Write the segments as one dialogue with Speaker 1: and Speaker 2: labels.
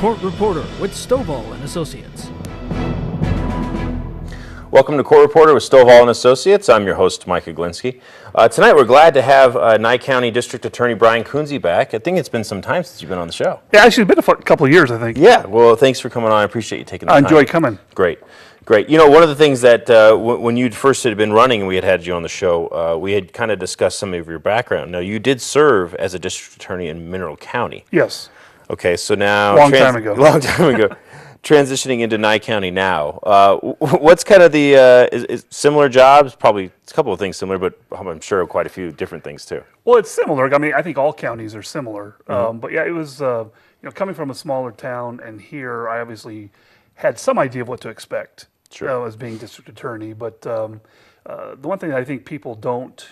Speaker 1: Court Reporter with Stovalls and Associates.
Speaker 2: Welcome to Court Reporter with Stovalls and Associates. I'm your host, Mike Oglinski. Tonight we're glad to have Nye County District Attorney Brian Kunze back. I think it's been some time since you've been on the show.
Speaker 3: Yeah, actually, it's been a couple of years, I think.
Speaker 2: Yeah, well, thanks for coming on. I appreciate you taking the time.
Speaker 3: I enjoy coming.
Speaker 2: Great. You know, one of the things that when you first had been running and we had you on the show, we had kind of discussed some of your background. Now, you did serve as a district attorney in Mineral County.
Speaker 3: Yes.
Speaker 2: Okay, so now...
Speaker 3: Long time ago.
Speaker 2: Transitioning into Nye County now, what's kind of the is similar jobs? Probably it's a couple of things similar, but I'm sure quite a few different things too.
Speaker 3: Well, it's similar. I mean, I think all counties are similar. But yeah, it was coming from a smaller town, and here I obviously had some idea of what to expect as being district attorney. But the one thing that I think people don't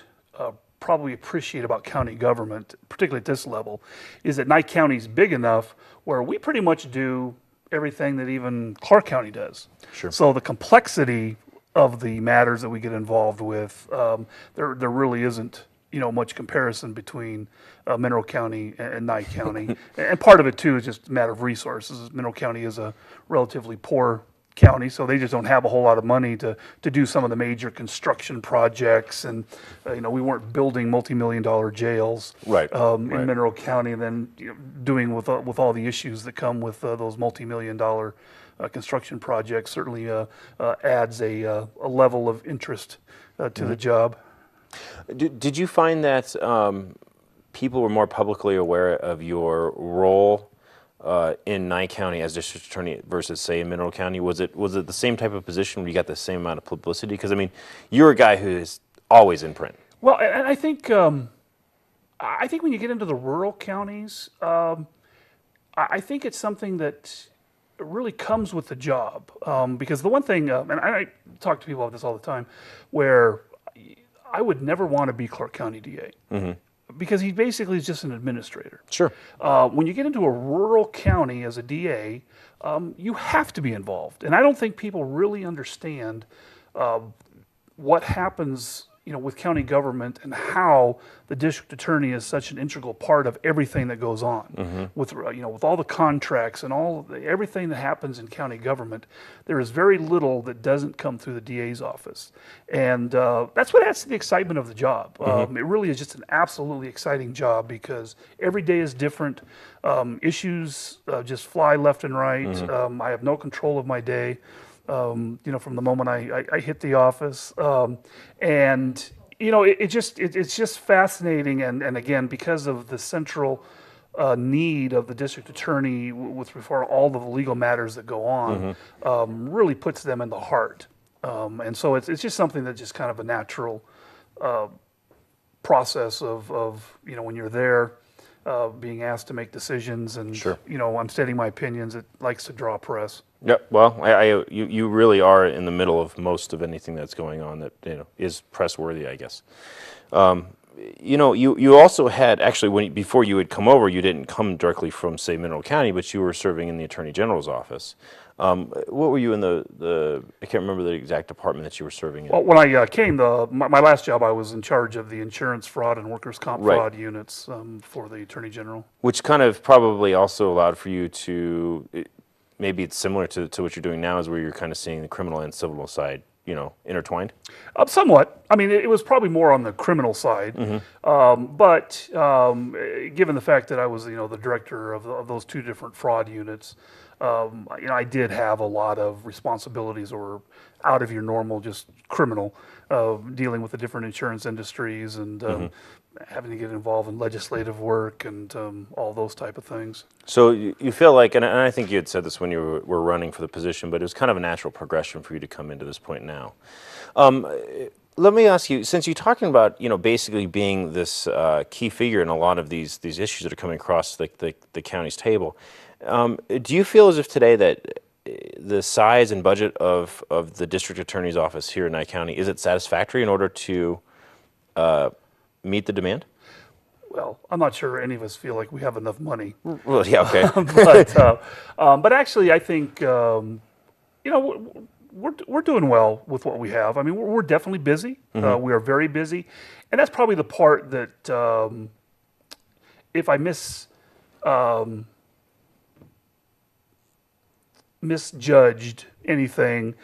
Speaker 3: probably appreciate about county government, particularly at this level, is that Nye County is big enough where we pretty much do everything that even Clark County does.
Speaker 2: Sure.
Speaker 3: So the complexity of the matters that we get involved with, there really isn't much comparison between Mineral County and Nye County. And part of it too is just a matter of resources. Mineral County is a relatively poor county, so they just don't have a whole lot of money to do some of the major construction projects, and we weren't building multi-million-dollar jails in Mineral County, and then doing with all the issues that come with those multi-million-dollar construction projects certainly adds a level of interest to the job.
Speaker 2: Did you find that people were more publicly aware of your role in Nye County as district attorney versus, say, in Mineral County? Was it the same type of position where you got the same amount of publicity? Because I mean, you're a guy who is always in print.
Speaker 3: Well, and I think when you get into the rural counties, I think it's something that really comes with the job. Because the one thing, and I talk to people about this all the time, where I would never want to be Clark County DA. Mm-hmm. Because he basically is just an administrator.
Speaker 2: Sure.
Speaker 3: When you get into a rural county as a DA, you have to be involved. And I don't think people really understand what happens with county government and how the district attorney is such an integral part of everything that goes on. With all the contracts and everything that happens in county government. There is very little that doesn't come through the DA's office, and that's what adds to the excitement of the job. It really is just an absolutely exciting job because every day is different. Issues just fly left and right. I have no control of my day. From the moment I hit the office, and it's just fascinating, and again, because of the central need of the district attorney with regard to all of the legal matters that go on, really puts them in the heart, and so it's just something that's just kind of a natural process of when you're there. Being asked to make decisions, and I'm stating my opinions. It likes to draw press.
Speaker 2: Yeah, well, you really are in the middle of most of anything that's going on that is press worthy, I guess. You also had actually before you had come over, you didn't come directly from, say, Mineral County, but you were serving in the Attorney General's office. What were you in I can't remember the exact department that you were serving in.
Speaker 3: Well, when I came, my last job, I was in charge of the insurance fraud and workers' comp fraud units for the Attorney General. Which
Speaker 2: kind of probably also allowed for you to, maybe it's similar to what you're doing now, is where you're kind of seeing the criminal and civil side, intertwined?
Speaker 3: Somewhat. I mean, it was probably more on the criminal side. But given the fact that I was, the director of those two different fraud units, I did have a lot of responsibilities or out of your normal just criminal, dealing with the different insurance industries and having to get involved in legislative work and all those type of things.
Speaker 2: So you feel like, and I think you had said this when you were running for the position, but it was kind of a natural progression for you to come into this point now. Let me ask you, since you're talking about, basically being this key figure in a lot of these issues that are coming across the county's table, do you feel as if today that the size and budget of the district attorney's office here in Nye County, is it satisfactory in order to meet the demand?
Speaker 3: Well, I'm not sure any of us feel like we have enough money.
Speaker 2: Well, yeah, okay.
Speaker 3: But actually, I think we're doing well with what we have. I mean, we're definitely busy. We are very busy, and that's probably the part that if I miss misjudged anything,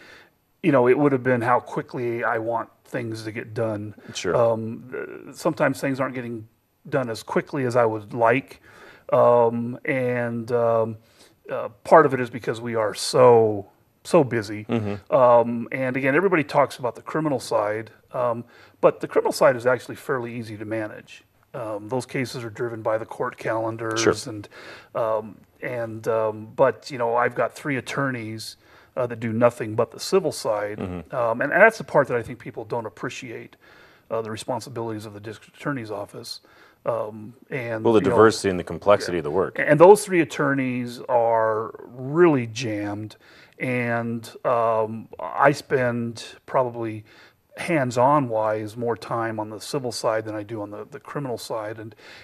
Speaker 3: it would have been how quickly I want things to get done.
Speaker 2: Sure.
Speaker 3: Sometimes things aren't getting done as quickly as I would like, and part of it is because we are so busy. And again, everybody talks about the criminal side, but the criminal side is actually fairly easy to manage. Those cases are driven by the court calendars,
Speaker 2: Sure.
Speaker 3: But I've got 3 attorneys that do nothing but the civil side, and that's the part that I think people don't appreciate, the responsibilities of the district attorney's office. And
Speaker 2: Well, the diversity and the complexity of the work.
Speaker 3: and those 3 attorneys are really jammed, and I spend probably hands-on wise more time on the civil side than I do on the criminal side,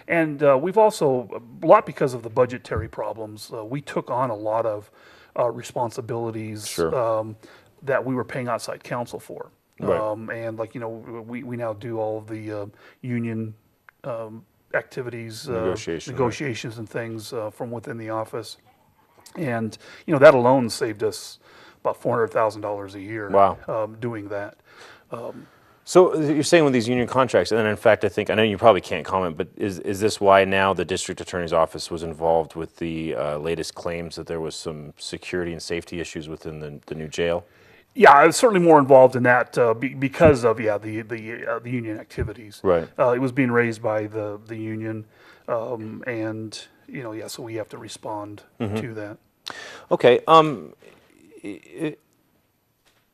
Speaker 3: and we've also, a lot because of the budgetary problems, we took on a lot of responsibilities
Speaker 2: Sure.
Speaker 3: that we were paying outside counsel for.
Speaker 2: Right.
Speaker 3: And we now do all of the union activities, negotiations and things from within the office. And, that alone saved us about $400,000 a year.
Speaker 2: Wow.
Speaker 3: Doing that.
Speaker 2: So you're saying with these union contracts, and in fact, I know you probably can't comment, but is this why now the district attorney's office was involved with the latest claims that there was some security and safety issues within the new jail?
Speaker 3: Yeah, I was certainly more involved in that because of the union activities.
Speaker 2: Right.
Speaker 3: It was being raised by the union, and so we have to respond to that.
Speaker 2: Okay.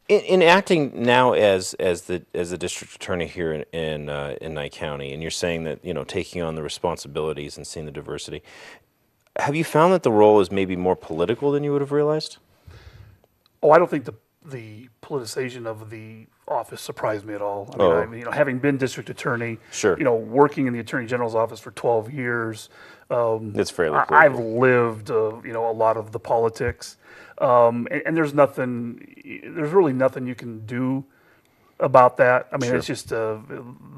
Speaker 2: In acting now as the district attorney here in Nye County, and you're saying that taking on the responsibilities and seeing the diversity, have you found that the role is maybe more political than you would have realized?
Speaker 3: Oh, I don't think the politicization of the office surprised me at all. I mean, having been district attorney,
Speaker 2: Sure.
Speaker 3: Working in the attorney general's office for 12 years,
Speaker 2: It's fairly political.
Speaker 3: I've lived, a lot of the politics, and there's really nothing you can do about that. I mean,
Speaker 2: Sure.
Speaker 3: it's just the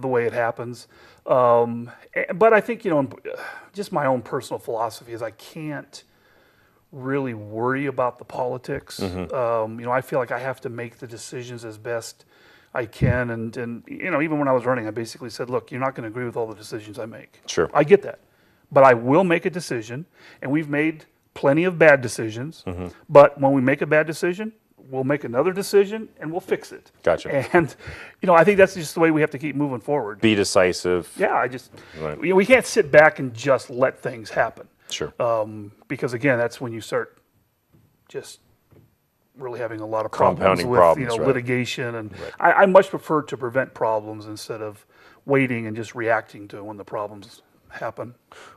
Speaker 3: way it happens. But I think, just my own personal philosophy is I can't really worry about the politics. I feel like I have to make the decisions as best I can. And even when I was running, I basically said, look, you're not going to agree with all the decisions I make.
Speaker 2: Sure.
Speaker 3: I get that. But I will make a decision, and we've made plenty of bad decisions. But when we make a bad decision, we'll make another decision, and we'll fix it.
Speaker 2: Gotcha.
Speaker 3: And, I think that's just the way we have to keep moving forward.
Speaker 2: Be decisive.
Speaker 3: Yeah,
Speaker 2: Right.
Speaker 3: we can't sit back and just let things happen.
Speaker 2: Sure.
Speaker 3: Because again, that's when you start just really having a lot of problems
Speaker 2: Compounding
Speaker 3: with
Speaker 2: problems, right.
Speaker 3: litigation, and I much prefer to prevent problems instead of waiting and just reacting to when the problems happen.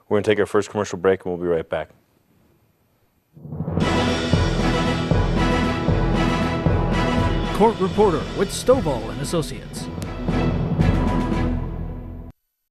Speaker 2: We're going to take our first commercial break, and we'll be right back.
Speaker 1: Court reporter with Stovalls and Associates.